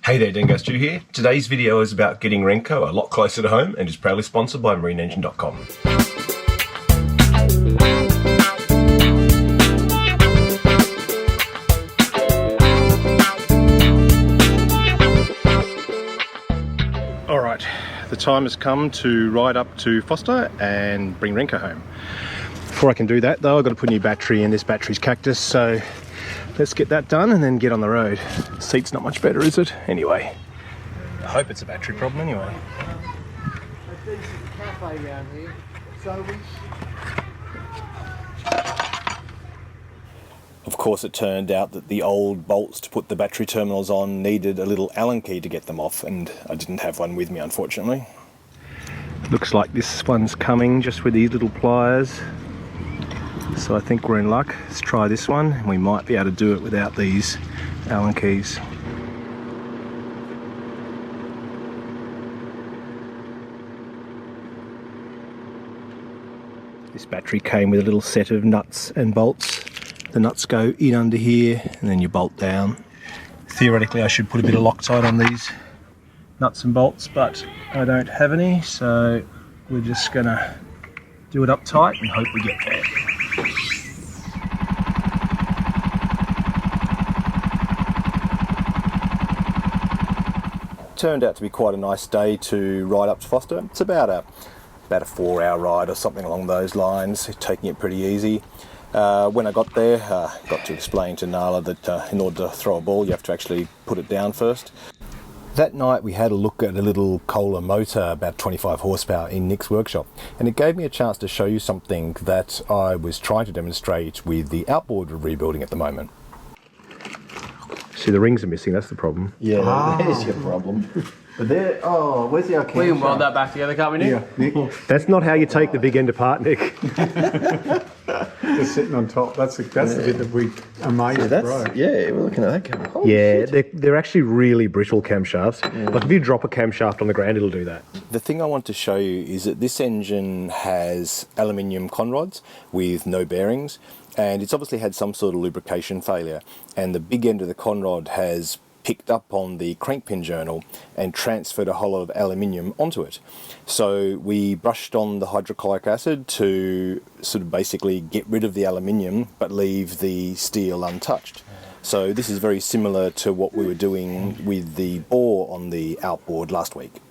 Hey there, Dingo Stu here. Today's video is about getting Renko a lot closer to home and is proudly sponsored by MarineEngine.com. Alright, the time has come to ride up to Forster and bring Renko home. Before I can do that though, I've got to put a new battery in. This battery's cactus, so let's get that done and then get on the road. The seat's not much better, is it? Anyway, I hope it's a battery problem anyway. Of course, it turned out that the old bolts to put the battery terminals on needed a little Allen key to get them off, and I didn't have one with me, unfortunately. Looks like this one's coming just with these little pliers. So I think we're in luck. Let's try this one. We might be able to do it without these Allen keys. This battery came with a little set of nuts and bolts. The nuts go in under here and then you bolt down. Theoretically I should put a bit of Loctite on these nuts and bolts, but I don't have any, so we're just gonna do it up tight and hope we get there. Turned out to be quite a nice day to ride up to Forster. It's about a 4-hour ride or something along those lines, taking it pretty easy. When I got there, got to explain to Nala that in order to throw a ball you have to actually put it down first. That night we had a look at a little Kohler motor, about 25 horsepower, in Nick's workshop, and it gave me a chance to show you something that I was trying to demonstrate with the outboard we're rebuilding at the moment. See, the rings are missing, that's the problem. Yeah, there's your problem. But there, oh, where's the camshaft? We can weld that back together, can't we, Nick? Yeah, Nick. That's not how you take the big end apart, Nick. Just sitting on top. That's the bit that we amazed, bro. Yeah, we're looking at that camera. Oh, yeah, they're actually really brittle camshafts. Yeah. Like if you drop a camshaft on the ground, it'll do that. The thing I want to show you is that this engine has aluminium conrods with no bearings, and it's obviously had some sort of lubrication failure, and the big end of the conrod has picked up on the crank pin journal and transferred a whole lot of aluminium onto it. So we brushed on the hydrochloric acid to sort of basically get rid of the aluminium but leave the steel untouched. So this is very similar to what we were doing with the bore on the outboard last week.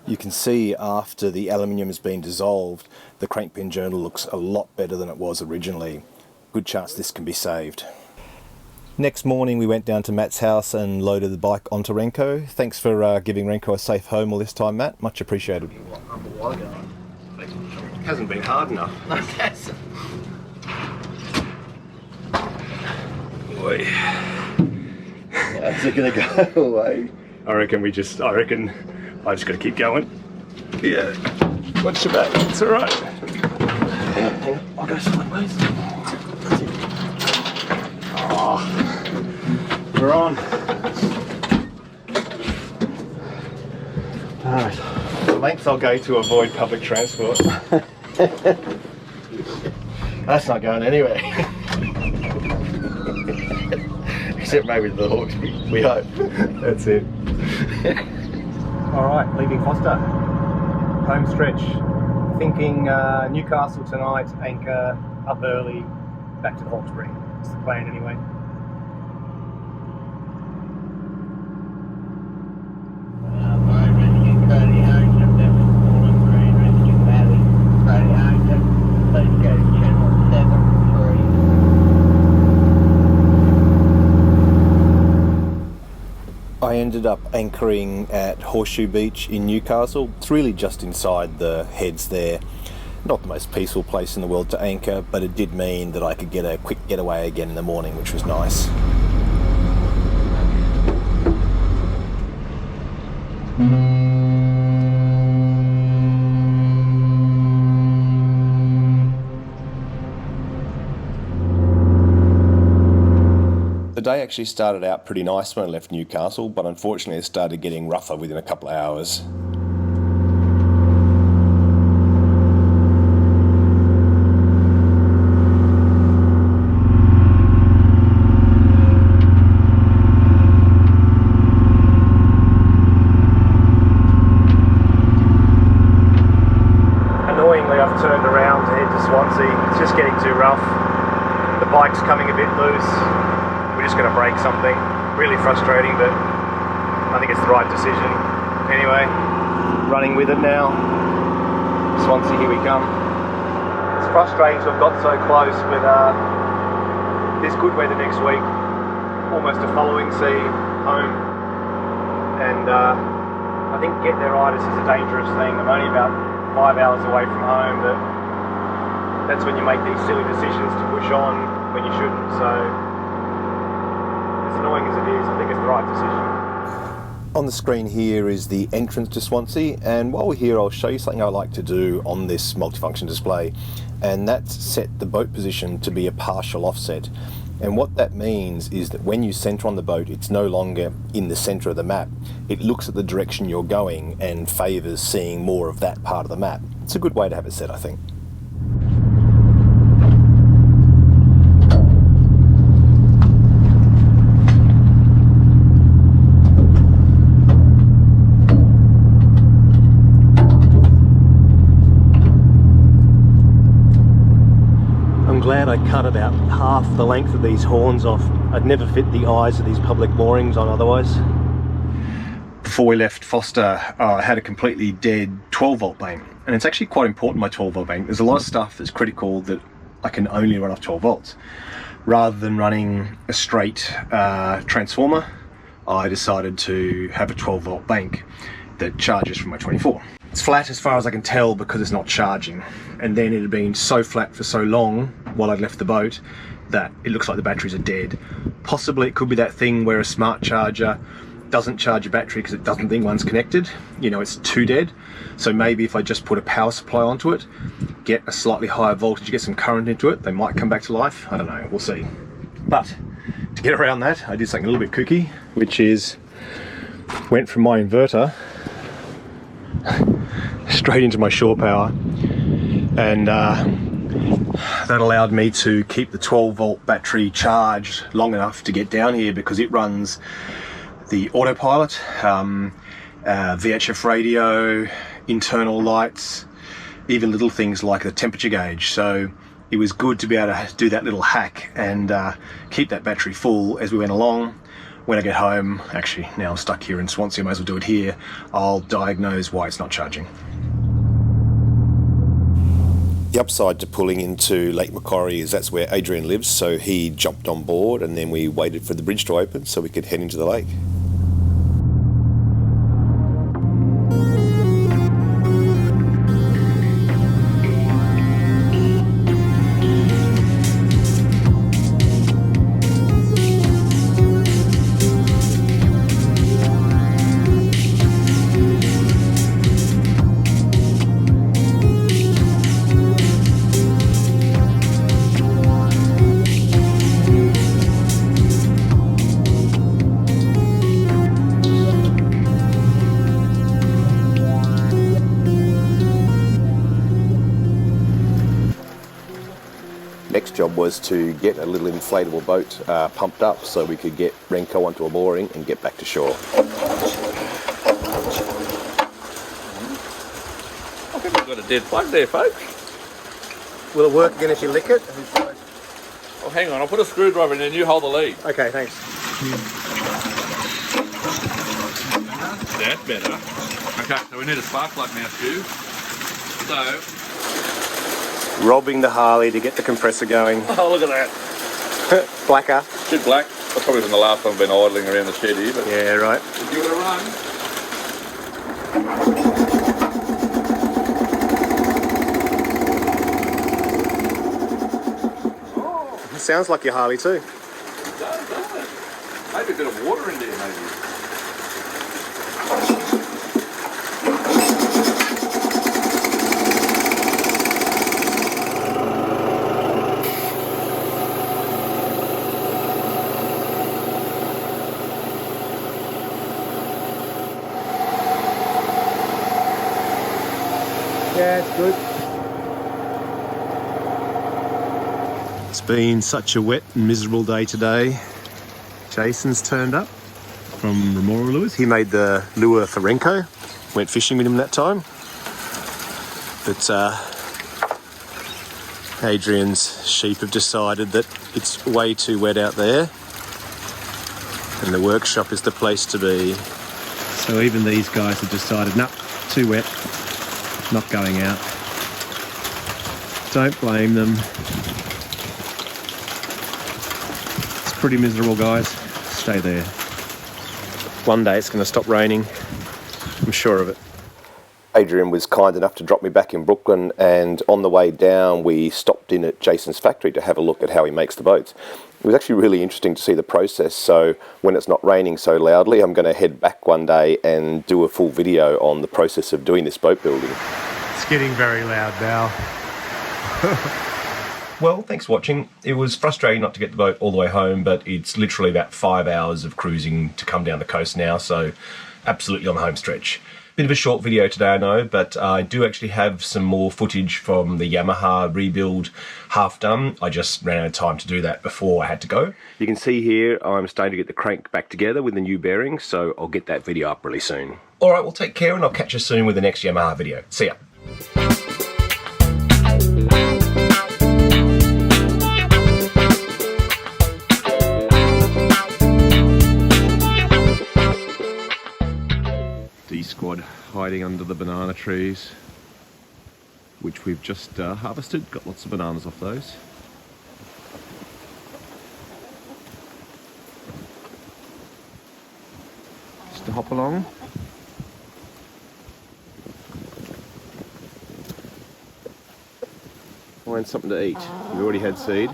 You can see after the aluminium has been dissolved, the crank pin journal looks a lot better than it was originally. Good chance this can be saved. Next morning we went down to Matt's house and loaded the bike onto Renko. Thanks for giving Renko a safe home all this time, Matt. Much appreciated. It hasn't been hard enough. No, it hasn't. Boy. How's it going to go away? I reckon I just got to keep going. Yeah. Watch your back. It's all right. Hang on. I'll go sideways. We're on. Alright. The lengths I'll go to avoid public transport. That's not going anywhere. Except maybe the Hawks, we hope. That's it. Alright, leaving Forster. Home stretch. Thinking Newcastle tonight, anchor up early, back to the Hawkesbury. That's the plan anyway. I ended up anchoring at Horseshoe Beach in Newcastle. It's really just inside the heads there. Not the most peaceful place in the world to anchor, but it did mean that I could get a quick getaway again in the morning, which was nice. The day actually started out pretty nice when I left Newcastle, but unfortunately it started getting rougher within a couple of hours. frustrating, but I think it's the right decision. Anyway, running with it now. Swansea, here we come. It's frustrating to have got so close, but this good weather next week, almost a following sea home, and I think getting their itis is a dangerous thing. I'm only about 5 hours away from home, but that's when you make these silly decisions to push on when you shouldn't. So as annoying as it is, I think it's the right decision. On the screen here is the entrance to Swansea, and while we're here I'll show you something I like to do on this multifunction display, and that's set the boat position to be a partial offset. And what that means is that when you centre on the boat, it's no longer in the centre of the map. It looks at the direction you're going and favours seeing more of that part of the map. It's a good way to have it set, I think. Glad I cut about half the length of these horns off. I'd never fit the eyes of these public moorings on otherwise. Before we left Forster, I had a completely dead 12 volt bank, and it's actually quite important, my 12 volt bank. There's a lot of stuff that's critical that I can only run off 12 volts. Rather than running a straight transformer, I decided to have a 12 volt bank that charges from my 24. It's flat as far as I can tell because it's not charging, and then it had been so flat for so long while I'd left the boat that it looks like the batteries are dead. Possibly it could be that thing where a smart charger doesn't charge a battery because it doesn't think one's connected, you know, it's too dead. So maybe if I just put a power supply onto it, get a slightly higher voltage, get some current into it, they might come back to life. I don't know, we'll see. But to get around that, I did something a little bit kooky, which is went from my inverter straight into my shore power, and that allowed me to keep the 12 volt battery charged long enough to get down here, because it runs the autopilot, VHF radio, internal lights, even little things like the temperature gauge. So it was good to be able to do that little hack and keep that battery full as we went along. When I get home, actually now I'm stuck here in Swansea, I might as well do it here, I'll diagnose why it's not charging. The upside to pulling into Lake Macquarie is that's where Adrian lives, so he jumped on board and then we waited for the bridge to open so we could head into the lake. Next job was to get a little inflatable boat pumped up so we could get Renko onto a mooring and get back to shore. I think I've got a dead plug there, folks. Will it work again if you lick it? Oh, hang on, I'll put a screwdriver in and you hold the lead. Okay, thanks. That's better. Okay, so we need a spark plug now, Stu. So, Robbing the Harley to get the compressor going. oh, look at that. Blacker. Bit black. That's probably from the last time I've been idling around the shed here, but Yeah, right. if you want to run. It sounds like your Harley too. It does, doesn't it? Maybe a bit of water in there, maybe. Yeah, it's good. It's been such a wet and miserable day today. Jason's turned up from Memorial Lures. He made the lure for Renko. Went fishing with him that time. But Adrian's sheep have decided that it's way too wet out there And the workshop is the place to be. So even these guys have decided, nah, too wet, not going out. Don't blame them. It's pretty miserable, guys. Stay there. One day it's going to stop raining. I'm sure of it. Adrian was kind enough to drop me back in Brooklyn, and on the way down we stopped in at Jason's factory to have a look at how he makes the boats. It was actually really interesting to see the process, so when it's not raining so loudly, I'm going to head back one day and do a full video on the process of doing this boat building. It's getting very loud now. Well, thanks for watching. It was frustrating not to get the boat all the way home, but it's literally about 5 hours of cruising to come down the coast now, so absolutely on the home stretch. Bit of a short video today, I know, but I do actually have some more footage from the Yamaha rebuild half done. I just ran out of time to do that before I had to go. You can see here I'm starting to get the crank back together with the new bearings, so I'll get that video up really soon. Alright, well take care and I'll catch you soon with the next Yamaha video. See ya. Squad hiding under the banana trees, which we've just harvested. Got lots of bananas off those. Just to hop along. Find something to eat. We've already had seed.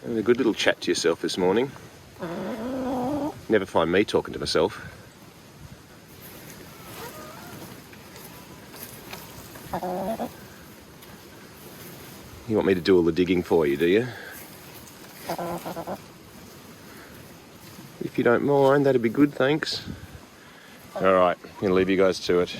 Having a good little chat to yourself this morning. Never find me talking to myself. You want me to do all the digging for you, do you? If you don't mind, that'd be good, thanks. Alright, I'm going to leave you guys to it.